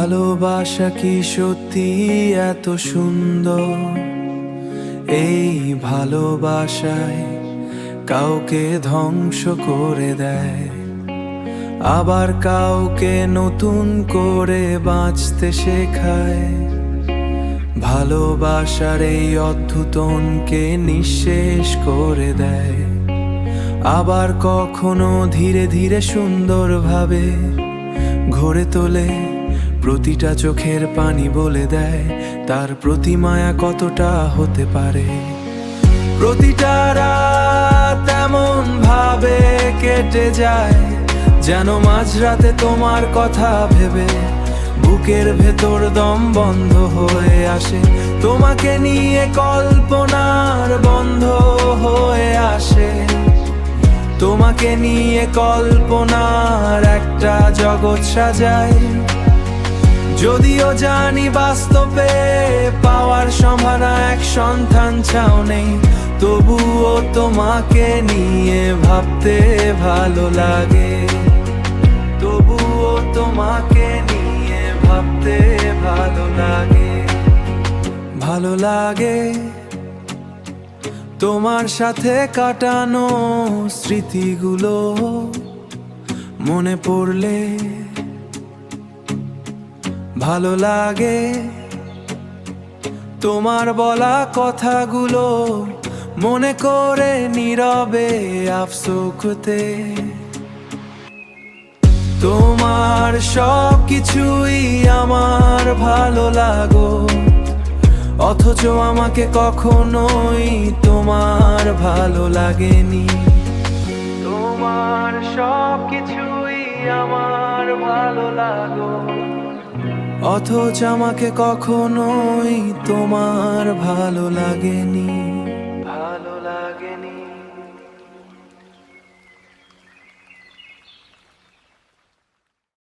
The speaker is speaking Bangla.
ভালোবাসা কি সত্যি এত সুন্দর? এই ভালোবাসায় কাউকে ধ্বংস করে দেয়, আবার কাউকে নতুন করে বাঁচতে শেখায়। ভালোবাসার এই অদ্ভুতনকে নিঃশেষ করে দেয়, আবার কখনো ধীরে ধীরে সুন্দরভাবে গড়ে তোলে। প্রতিটা চোখের পানি বলে দেয় তার প্রতি মায়া কতটা হতে পারে। প্রতিটা রাত এমন ভাবে কেটে যায় যেন মাঝরাতে তোমার কথা ভেবে বুকের ভেতর দম বন্ধ হয়ে আসে। তোমাকে নিয়ে কল্পনার বন্ধ হয়ে আসে, তোমাকে নিয়ে কল্পনার একটা জগৎ সাজায়। যদিও জানি বাস্তবে পাওয়ার সম্ভাবনা এক সন্তান চাও নেই, তবুও তোমাকে নিয়ে ভাবতে ভালো লাগে। তবুও তোমাকে নিয়ে ভাবতে ভালো লাগে। ভালো লাগে তোমার সাথে কাটানো স্মৃতিগুলো মনে পড়লে। ভালো লাগে তোমার বলা কথাগুলো মনে করে নীরবে আফসোস করতে। তোমার সব কিছুই আমার ভালো লাগো, অথচ আমাকে কখনোই তোমার ভালো লাগেনি। তোমার সব কিছুই আমার ভালো লাগো, অথচ আমাকে কখনোই তোমার ভালো লাগেনি।